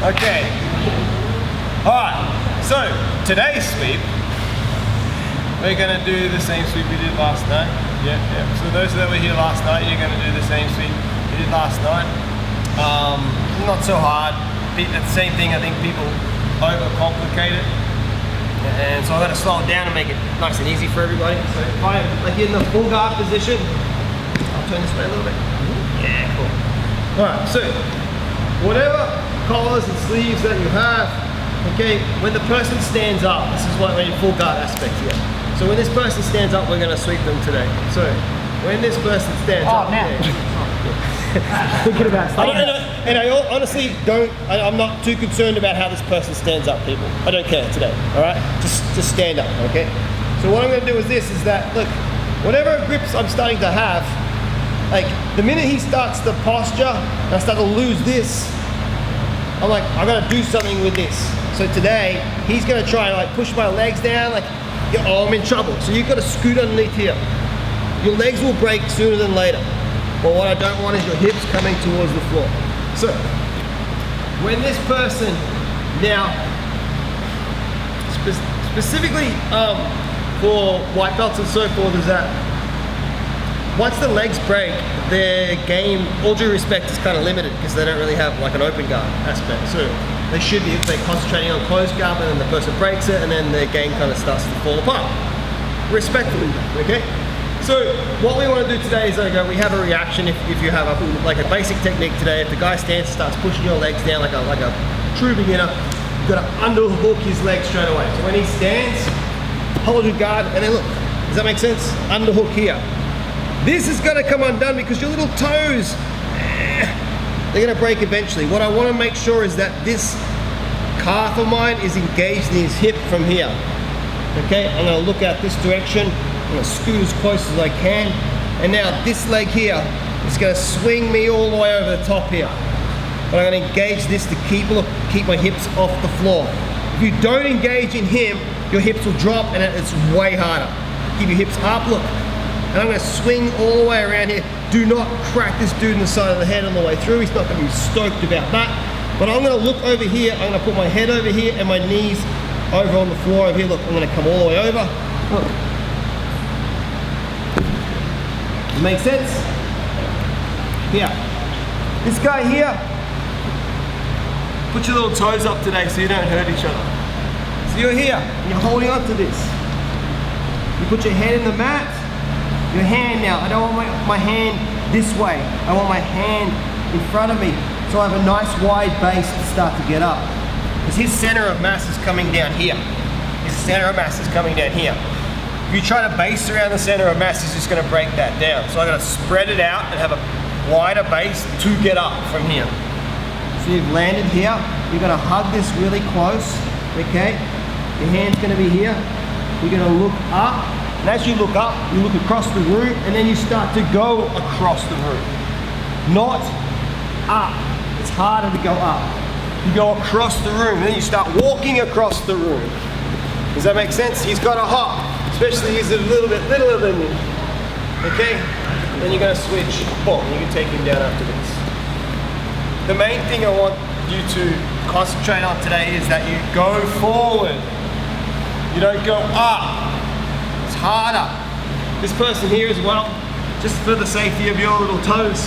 Okay. Alright, so today's sweep, we're going to do the same sweep we did last night. Yeah. So those that were here last night, you're going to do the same sweep we did last night. Not so hard. It's the same thing, I think people overcomplicate it. And so I'm going to slow it down and make it nice and easy for everybody. So if I'm like in the full guard position, I'll turn this way a little bit. Yeah, cool. Alright, so whatever collars and sleeves that you have, okay, when the person stands up, this is what your full guard aspect here. So when this person stands up, we're going to sweep them today. So when this person stands up, thinking about and I honestly I'm not too concerned about how this person stands up, people. I don't care today, all right? Just stand up, okay? So what I'm going to do is this, is that, look, whatever grips I'm starting to have, like the minute he starts the posture and I start to lose this, I'm like, I'm going to do something with this. So today, he's going to try and like push my legs down, like, oh, I'm in trouble. So you've got to scoot underneath here. Your legs will break sooner than later. But what I don't want is your hips coming towards the floor. So, when this person now, specifically for white belts and so forth, is that once the legs break, their game, all due respect, is kind of limited because they don't really have like an open guard aspect. So they should be, if they're concentrating on closed guard, but then the person breaks it and then their game kind of starts to fall apart. Respectfully, okay? So what we want to do today is we have a reaction if you have a basic technique today. If the guy stands and starts pushing your legs down like a true beginner, you've got to underhook his legs straight away. So when he stands, hold your guard, and then look, does that make sense? Underhook here. This is going to come undone because your little toes, they're going to break eventually. What I want to make sure is that this calf of mine is engaged in his hip from here. Okay, I'm going to look out this direction. I'm going to scoot as close as I can. And now this leg here is going to swing me all the way over the top here. But I'm going to engage this to keep my hips off the floor. If you don't engage in him, your hips will drop and it's way harder. Keep your hips up, look. And I'm going to swing all the way around here. Do not crack this dude in the side of the head on the way through. He's not going to be stoked about that. But I'm going to look over here. I'm going to put my head over here and my knees over on the floor over here. Look, I'm going to come all the way over. Look. Make sense? Here. This guy here, put your little toes up today so you don't hurt each other. So you're here, and you're holding on to this. You put your head in the mat, your hand now. I don't want my hand this way. I want my hand in front of me so I have a nice wide base to start to get up. Because his center of mass is coming down here. His center of mass is coming down here. If you try to base around the center of mass, it's just going to break that down. So I'm going to spread it out and have a wider base to get up from here. So you've landed here. You're going to hug this really close, okay? Your hand's going to be here. You're going to look up. And as you look up, you look across the room and then you start to go across the room. Not up. It's harder to go up. You go across the room, then you start walking across the room. Does that make sense? He's got a hop. Especially he's a little bit littler than you. Okay? Then you're going to switch. Boom, you can take him down after this. The main thing I want you to concentrate on today is that you go forward. You don't go up. It's harder. This person here as well, just for the safety of your little toes,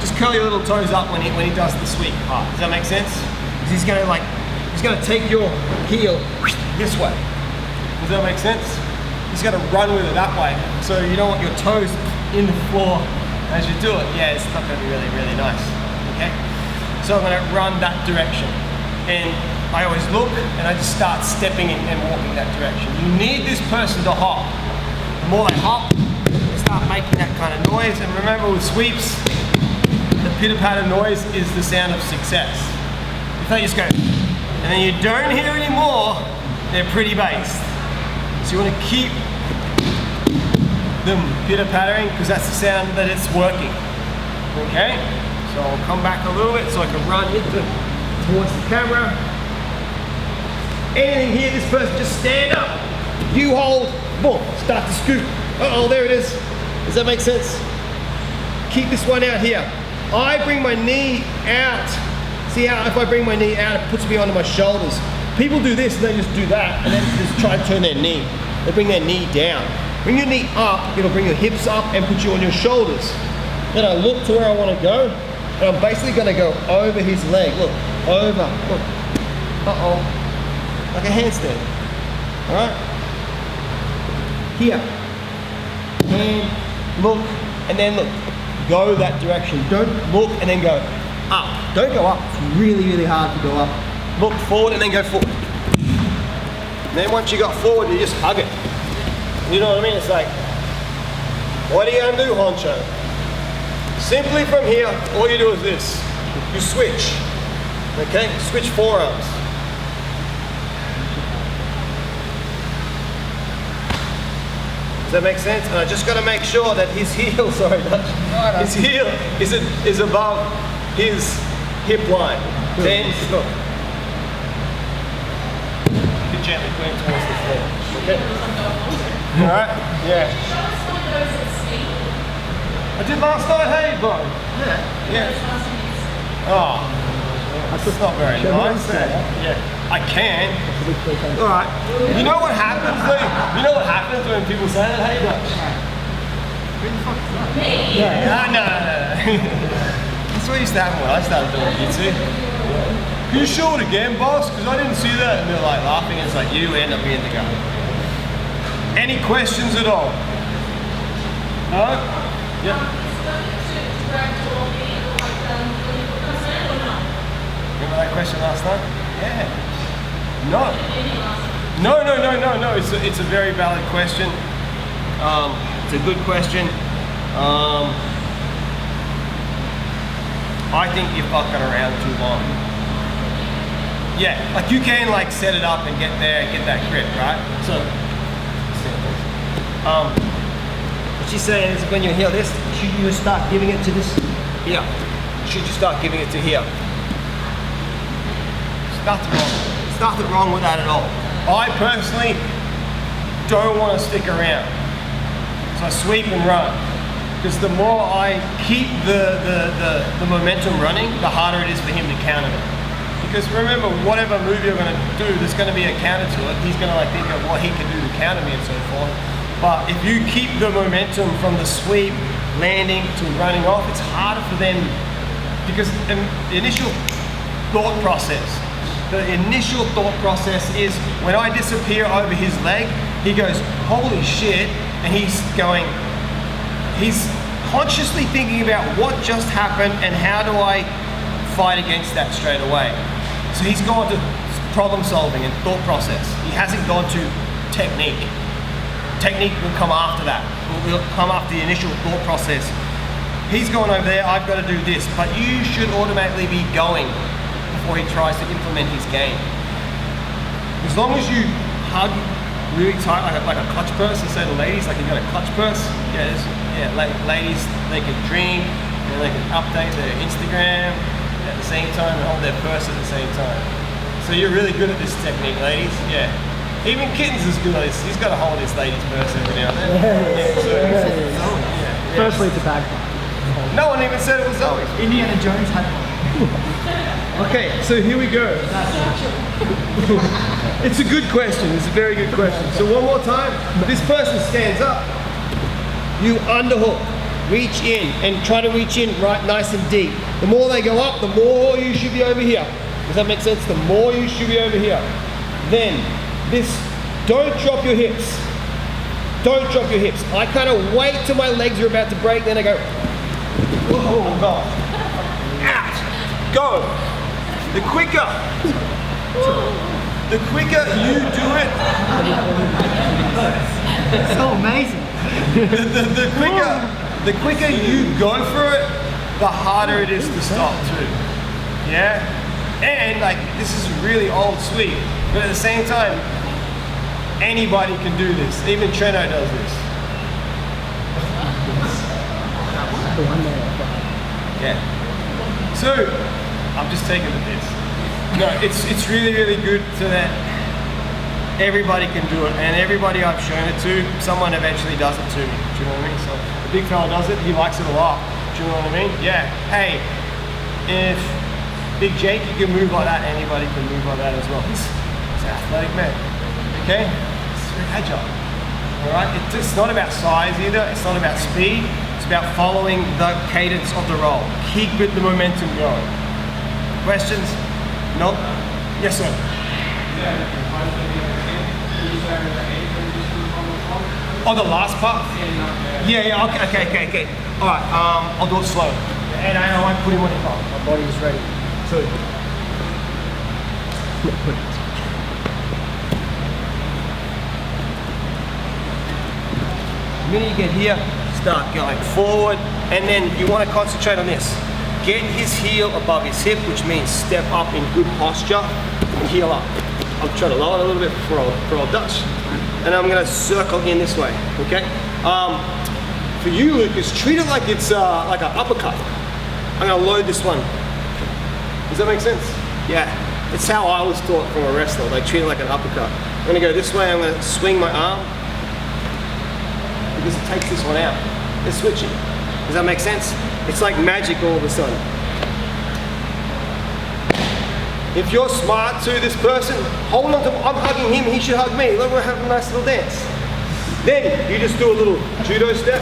just curl your little toes up when he does the sweep. Does that make sense? Because he's going to take your heel this way. Does that make sense? He's going to run with it that way. So you don't want your toes in the floor as you do it. Yeah, it's not going to be really, really nice. Okay? So I'm going to run that direction. And I always look and I just start stepping in and walking that direction. You need this person to hop. The more they hop, they start making that kind of noise. And remember with sweeps, the pitter-patter noise is the sound of success. If they just go, and then you don't hear any more, they're pretty based. So you want to keep them pitter-pattering because that's the sound that it's working. Okay? So I'll come back a little bit so I can run towards the camera. Anything here, this person just stand up. You hold, boom, start to scoop. Uh-oh, there it is. Does that make sense? Keep this one out here. I bring my knee out See how if I bring my knee out, it puts me onto my shoulders. People do this and they just do that and then just try to turn their knee. They bring their knee down. Bring your knee up, it'll bring your hips up and put you on your shoulders. Then I look to where I want to go, and I'm basically going to go over his leg. Look, over, look. Uh-oh. Like a handstand. Alright? Here. Hand, look, and then look. Go that direction. Don't look and then go up. Don't go up. It's really, really hard to go up. Look forward and then go forward. And then once you got forward, you just hug it. You know what I mean? It's like, what are you going to do, honcho? Simply from here, all you do is this. You switch. Okay? Switch forearms. Does that make sense? And I just got to make sure that his heel, sorry Dutch, his heel is above his hip line. Then, look. You gently put it towards the floor. Okay? Alright? Yeah. I did last night, hey, bro? Yeah. Yeah. Oh. That's just not very nice. Yeah. I can. Alright. You know what happens though? You know what happens when people say that, hey, Dutch? Who the fuck is that? Me? Yeah. No. That's what used to happen when I started doing Jitsu. Can you show it again, boss? Because I didn't see that. And they're like laughing. It's like you end up being the guy. Any questions at all? No? Yeah. Remember that question last night? Yeah. No. No. It's a very valid question. It's a good question. I think you're fucking around too long. Yeah, like you can like set it up and get there and get that grip, right? So, what she's saying is when you hear this, should you start giving it to this here? Should you start giving it to here? Nothing wrong. There's nothing wrong with that at all. I personally don't want to stick around. So I sweep and run. Because the more I keep the momentum running, the harder it is for him to counter it. Because remember, whatever move you're going to do, there's going to be a counter to it. He's going to like think of what he can do to counter me and so forth. But if you keep the momentum from the sweep, landing to running off, it's harder for them because the initial thought process is when I disappear over his leg, he goes, holy shit, and he's consciously thinking about what just happened and how do I fight against that straight away. So he's gone to problem solving and thought process. He hasn't gone to technique. Technique will come after that. Will come after the initial thought process. He's gone over there, I've got to do this, but you should automatically be going before he tries to implement his game. As long as you hug really tight, like a clutch purse, and say to ladies, like you've got a clutch purse, ladies, they can drink, and they can update their Instagram at the same time and hold their purse at the same time. So you're really good at this technique, ladies, yeah. Even Kitten's is good at this. He's got to hold his lady's purse every now and then. Firstly, it's a bag. No one even said it was Zoe. Indiana Jones had one. Okay, so here we go. It's a good question. It's a very good question. So one more time. This person stands up. You underhook. Reach in and try to reach in right nice and deep. The more they go up, the more you should be over here. Does that make sense? The more you should be over here. Then this, don't drop your hips. Don't drop your hips. I kind of wait till my legs are about to break, then I go, oh God, out, go. The quicker you do it, so amazing. the quicker you go for it, the harder it is to stop too. Yeah? And like, this is really old sweet, but at the same time, anybody can do this. Even Treno does this. Yeah. So, I'm just taking the piss. No, it's really, really good so that everybody can do it, and everybody I've shown it to, someone eventually does it to me. Do you know what I mean? So the big fella does it, he likes it a lot. Do you know what I mean? Yeah. Hey, if Big Jake, you can move like that. Anybody can move like that as well. He's an athletic man. Okay? It's very agile. All right? It's not about size either. It's not about speed. It's about following the cadence of the roll. Keep the momentum going. Questions? Nope. Yes, sir. Oh, the last part? Yeah, okay. All right, I'll do it slow. And I won't put him on the top. My body is ready. So, the minute you get here, start going forward, and then you want to concentrate on this. Get his heel above his hip, which means step up in good posture and heel up. I'll try to lower it a little bit for old Dutch. And I'm gonna circle in this way, okay? For you, Lucas, treat it like it's like an uppercut. I'm gonna load this one. Does that make sense? Yeah, it's how I was taught from a wrestler. They treat it like an uppercut. I'm gonna go this way, I'm gonna swing my arm because it takes this one out. It's switching. Does that make sense? It's like magic all of a sudden. If you're smart to this person, hold on to, I'm hugging him, he should hug me. Look, we're having a nice little dance. Then you just do a little judo step,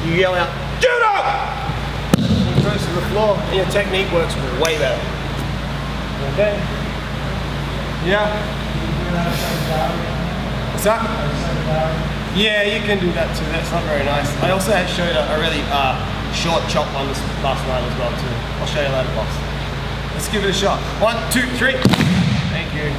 you yell out, judo! He goes to the floor and your technique works way better. Okay? Yeah? What's that? Yeah, you can do that too, that's not very nice. I also showed a really short chop one last night as well too. I'll show you later, boss. Let's give it a shot. 1, 2, 3. Thank you.